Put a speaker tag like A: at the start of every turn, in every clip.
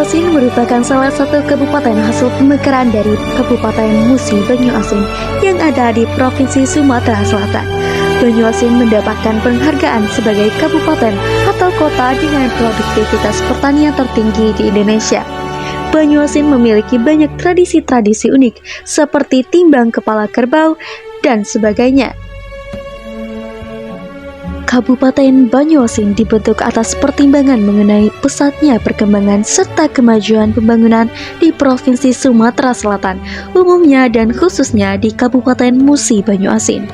A: Banyuasin merupakan salah satu kabupaten hasil pemekaran dari Kabupaten Musi Banyuasin yang ada di Provinsi Sumatera Selatan. Banyuasin mendapatkan penghargaan sebagai kabupaten atau kota dengan produktivitas pertanian tertinggi di Indonesia. Banyuasin memiliki banyak tradisi-tradisi unik seperti timbang kepala kerbau dan sebagainya. Kabupaten Banyuasin dibentuk atas pertimbangan mengenai pesatnya perkembangan serta kemajuan pembangunan di Provinsi Sumatera Selatan, umumnya dan khususnya di Kabupaten Musi Banyuasin.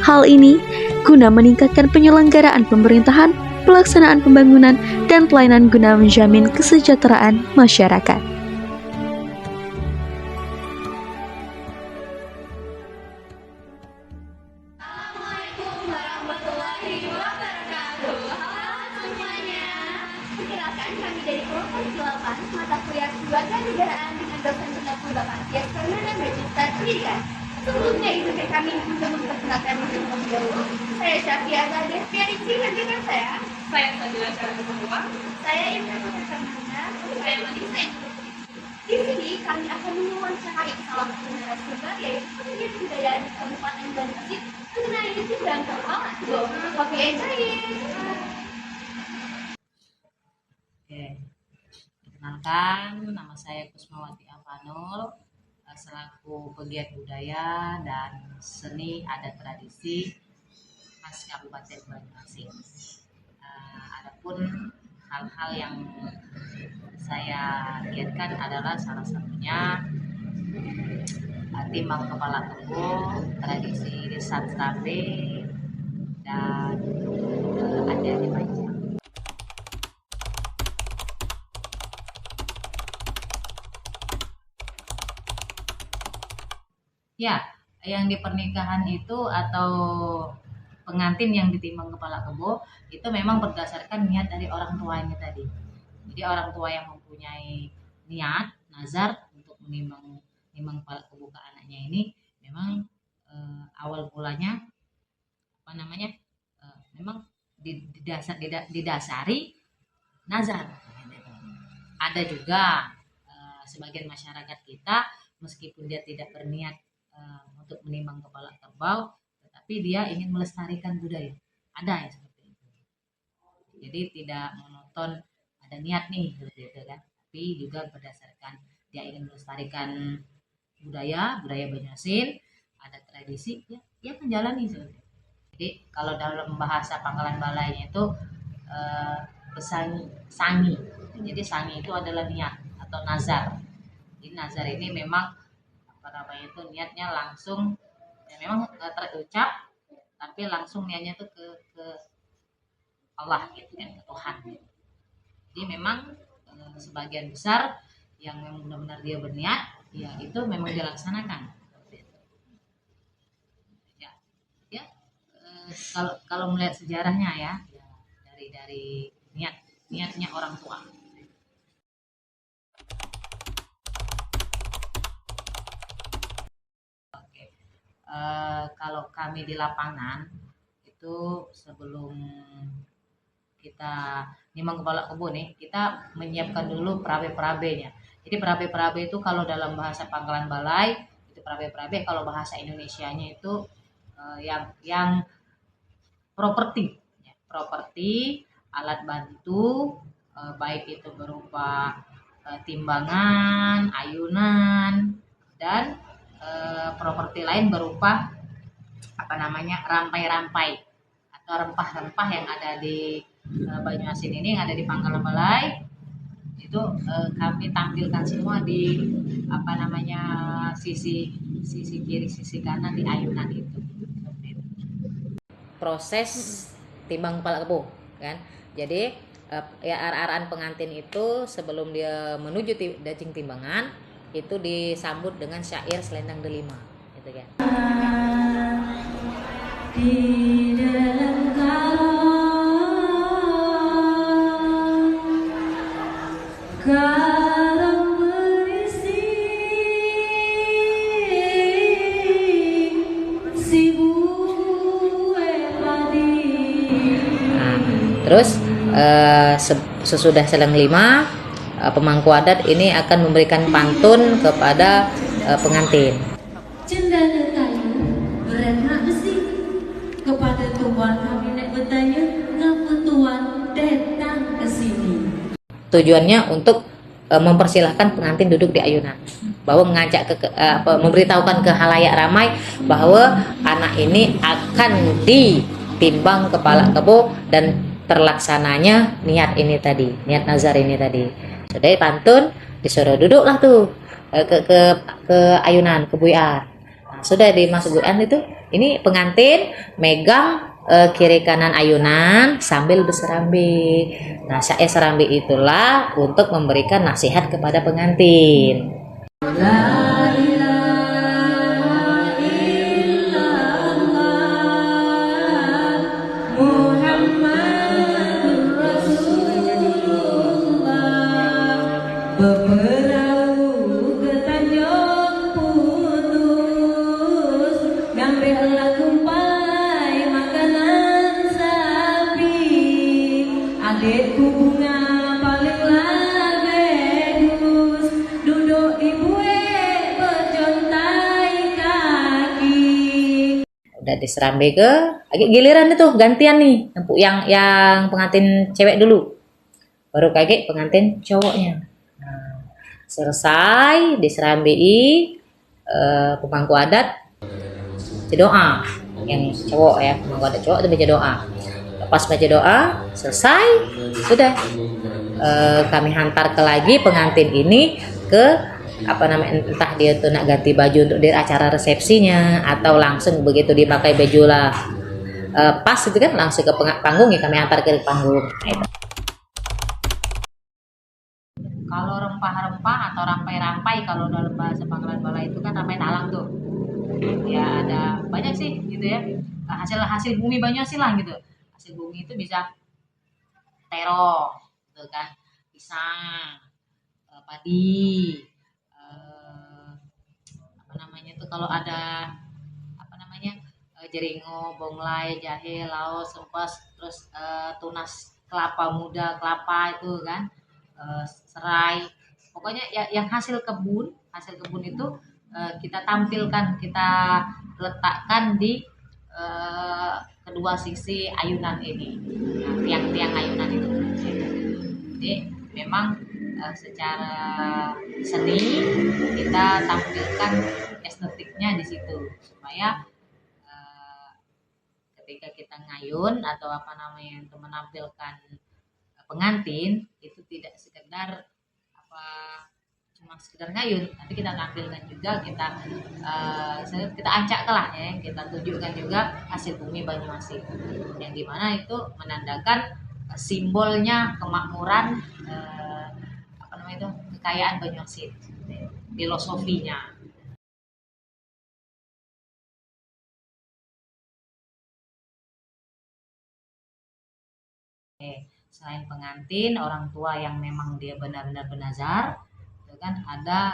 A: Hal ini guna meningkatkan penyelenggaraan pemerintahan, pelaksanaan pembangunan, dan pelayanan guna menjamin kesejahteraan masyarakat.
B: Perkenalkan, kami dari kelompok 8 mata kuliah Kewarganegaraan dengan dosen penulis Bapak Tias Fernanda Magister Pendidikan. Sebelumnya izinkan kami untuk memperkenalkan diri terlebih dahulu. Saya Syafia Despianici, dan dengan saya
C: Sabila Cara Ketua.
B: saya Irma Fernanda,
C: Saya Melisa.
B: Di sini kami akan mewawancarai salah satu narasumber yaitu pegiat kebudayaan di Kabupaten Banyuasin mengenai timbang kepala kerbau. Kopi enjoy.
C: Oke, perkenalkan, nama saya Kusmawati Avanul, selaku pegiat budaya dan seni adat tradisi khas Kabupaten Banyuasin. Adapun hal-hal yang saya giatkan adalah salah satunya timbang kepala kebo, tradisi Lisan Stambe, dan adat Panjang. Ya, yang di pernikahan itu atau pengantin yang ditimbang kepala kebo itu memang berdasarkan niat dari orang tuanya tadi. Jadi orang tua yang mempunyai niat nazar untuk menimbang kepala kebo ke anaknya ini memang awal mulanya memang didasari nazar. Ada juga sebagian masyarakat kita meskipun dia tidak berniat untuk menimbang kepala kerbau, tetapi dia ingin melestarikan budaya. Ada yang seperti itu. Jadi tidak monoton ada niat nih seperti itu kan, tapi juga berdasarkan dia ingin melestarikan budaya Banyuasin, ada tradisi, ya akan jalani seperti itu. Jadi kalau dalam bahasa Pangkalan Balainya itu sangi. Jadi sangi itu adalah niat atau nazar. Jadi nazar ini memang itu niatnya langsung ya memang terucap tapi langsung niatnya tuh ke Allah gitu kan, ke Tuhan gitu. Jadi memang sebagian besar yang memang benar-benar dia berniat ya itu memang dilaksanakan ya, kalau melihat sejarahnya ya dari niatnya orang tua. Kalau kami di lapangan itu sebelum kita nimbang kepala kebo nih, kita menyiapkan dulu perabe-perabenya. Jadi perabe-perabe itu kalau dalam bahasa Pangkalan Balai itu perabe-perabe, kalau bahasa Indonesianya itu yang properti, alat bantu, baik itu berupa timbangan, ayunan, dan properti lain berupa rampai-rampai atau rempah-rempah yang ada di Banyuasin ini, yang ada di Pangkalan Balai itu kami tampilkan semua di sisi kiri sisi kanan di ayunan itu. Proses timbang kepala kebo kan, jadi ya arah-arahan pengantin itu sebelum dia menuju dajing timbangan itu disambut dengan syair Selendang Delima gitu kan. Di dalam garam berisi si buwe padi. Terus sesudah Selendang Delima pemangku adat ini akan memberikan pantun kepada pengantin.
D: Cendana kayu berenak besi kepada tuan kami nak bertanya ngapa tuan datang ke sini.
C: Tujuannya untuk mempersilahkan pengantin duduk di ayunan, bahwa mengajak memberitahukan ke halayak ramai bahwa anak ini akan ditimbang kepala kebo dan terlaksananya niat ini tadi, niat nazar ini tadi. Sudah pantun disuruh duduklah tuh ke ayunan, ke buyar. Nah, sudah dimasuk buyar itu, ini pengantin megang kiri kanan ayunan sambil berserambi. Nah, syair serambi itulah untuk memberikan nasihat kepada pengantin.
D: La ilaha illallah Muhammadur Rasulullah berperahu ke Tanjung Putus ngambillah kumpai makanan sapi adikku bunga paling bagus duduk di buih berjontai kaki.
C: Udah diserambi ke giliran itu gantian nih, empuk yang pengantin cewek dulu, baru kaget pengantin cowoknya. Nah, selesai diserambi pemangku adat doa, yang cowok ya, pemangku adat cowok itu baca doa. Lepas baca doa selesai, sudah kami hantar ke lagi pengantin ini ke entah dia tuh nak ganti baju untuk di acara resepsinya atau langsung begitu dipakai baju lah pas itu kan langsung ke panggung, ya kami antar ke panggung. Kalau rempah-rempah atau rampai-rampai, kalau dalam bahasa Pangkalan Bala itu kan rampai talang tuh ya, ada banyak sih gitu ya, hasil bumi banyak sih lah gitu. Hasil bumi itu bisa terong gitu kan, pisang, padi, kalau ada jeringo, bonglai, jahe, laos, sempas, terus tunas kelapa muda, kelapa itu kan, serai, pokoknya yang hasil kebun itu kita tampilkan, kita letakkan di kedua sisi ayunan ini, tiang-tiang ayunan itu. Jadi memang secara seni kita tampilkan estetiknya di situ, supaya ketika kita ngayun atau untuk menampilkan pengantin itu tidak sekedar cuma sekedar ngayun, tapi kita tampilkan juga, kita acak lah ya, kita tunjukkan juga hasil bumi Banyuasin, yang dimana itu menandakan simbolnya kemakmuran, kekayaan Banyuasin, filosofinya. Selain pengantin, orang tua yang memang dia benar-benar bernazar, itu kan ada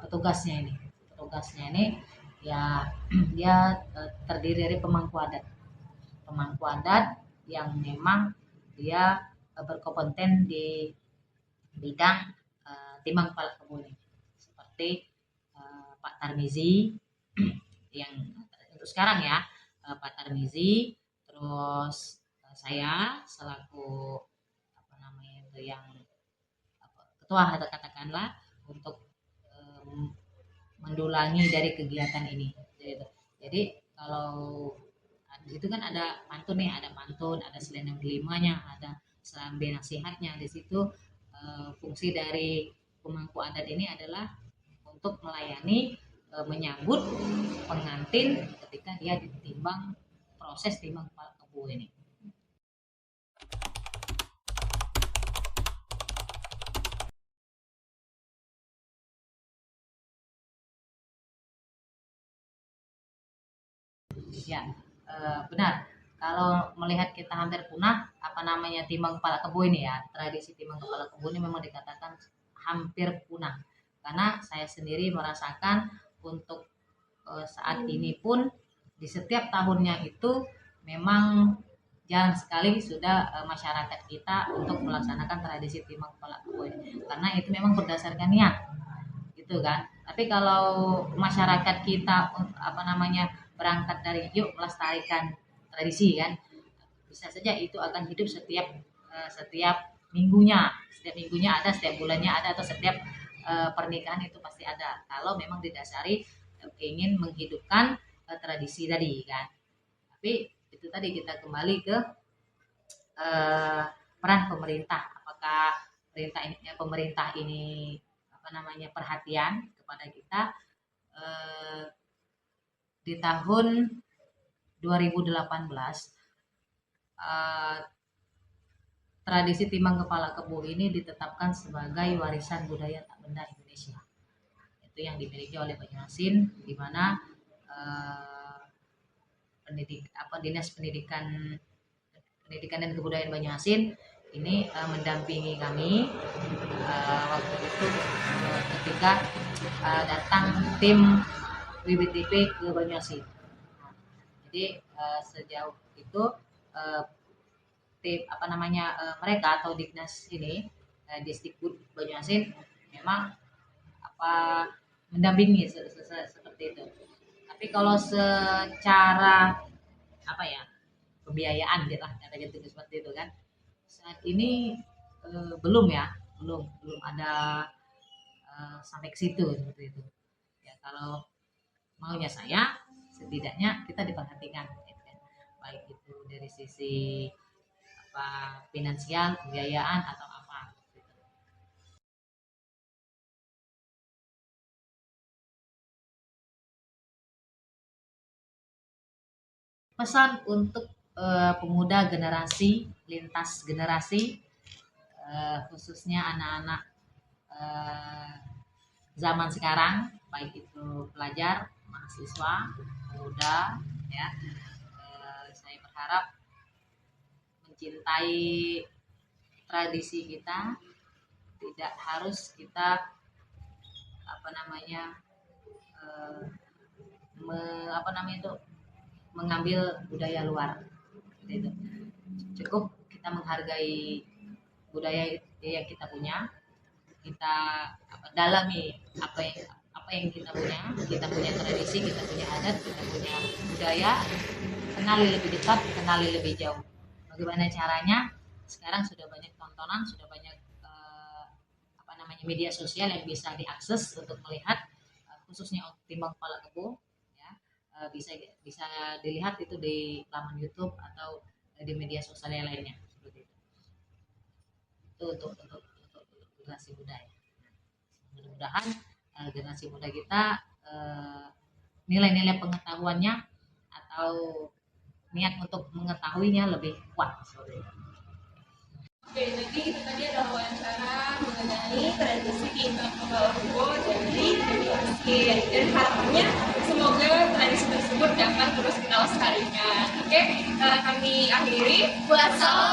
C: petugasnya ini. Petugasnya ini ya dia terdiri dari pemangku adat. Pemangku adat yang memang dia berkompeten di bidang timbang kepala kebun, seperti Pak Tarmizi yang untuk sekarang ya, Pak Tarmizi, terus saya selaku yang ketua atau katakanlah untuk mendulangi dari kegiatan ini. Jadi kalau itu kan ada pantun nih, ada selendang delimanya, ada serambi nasihatnya. Di situ fungsi dari pemangku adat ini adalah untuk melayani, menyambut pengantin ketika dia ditimbang, proses timbang kepala kebu ini. Ya, benar. Kalau melihat kita hampir punah, timbang kepala kebo ini ya, tradisi timbang kepala kebo ini memang dikatakan hampir punah. Karena saya sendiri merasakan untuk saat ini pun di setiap tahunnya itu memang jarang sekali sudah masyarakat kita untuk melaksanakan tradisi timbang kepala kebo ini. Karena itu memang berdasarkan niat, gitu kan. Tapi kalau masyarakat kita berangkat dari yuk melestarikan tradisi kan, bisa saja itu akan hidup setiap minggunya, ada, setiap bulannya ada, atau setiap pernikahan itu pasti ada. Kalau memang didasari ingin menghidupkan tradisi tadi kan. Tapi itu tadi kita kembali ke peran pemerintah. Apakah pemerintah ini perhatian kepada kita. Di tahun 2018 tradisi timbang kepala kebo ini ditetapkan sebagai warisan budaya tak benda Indonesia. Itu yang dimiliki oleh Banyuasin, di mana Dinas Pendidikan dan Kebudayaan Banyuasin ini mendampingi kami waktu itu ketika datang tim WBTP ke Banyuasin. Jadi sejauh itu tim mereka atau Dignas ini Disdikbud Banyuasin memang mendampingi seperti itu. Tapi kalau secara pembiayaan gitu seperti itu kan, saat ini belum ada sampai ke situ seperti itu ya. Kalau maunya saya, setidaknya kita diperhatikan gitu kan. Baik itu dari sisi finansial, pembiayaan atau apa gitu. Pesan untuk pemuda generasi lintas generasi, khususnya anak-anak zaman sekarang, baik itu pelajar, mahasiswa, pemuda ya, saya berharap mencintai tradisi kita. Tidak harus kita mengambil budaya luar gitu. Cukup kita menghargai budaya yang kita punya, kita dalami apa yang kita punya tradisi, kita punya adat, kita punya budaya, kenali lebih dekat, kenali lebih jauh. Bagaimana caranya? Sekarang sudah banyak tontonan, sudah banyak media sosial yang bisa diakses untuk melihat, khususnya timbang kepala kebo ya, bisa dilihat itu di laman YouTube atau di media sosial yang lainnya seperti itu. Itu untuk generasi muda ya. Mudah-mudahan generasi muda kita nilai-nilai pengetahuannya atau niat untuk mengetahuinya lebih kuat seperti itu.
B: Oke, jadi itu tadi adalah wawancara mengenai tradisi timbang kepala kebo dari Banyuasin, dan harapannya semoga tradisi tersebut dapat terus kita lestarikan. Oke, kami akhiri. Wassalam.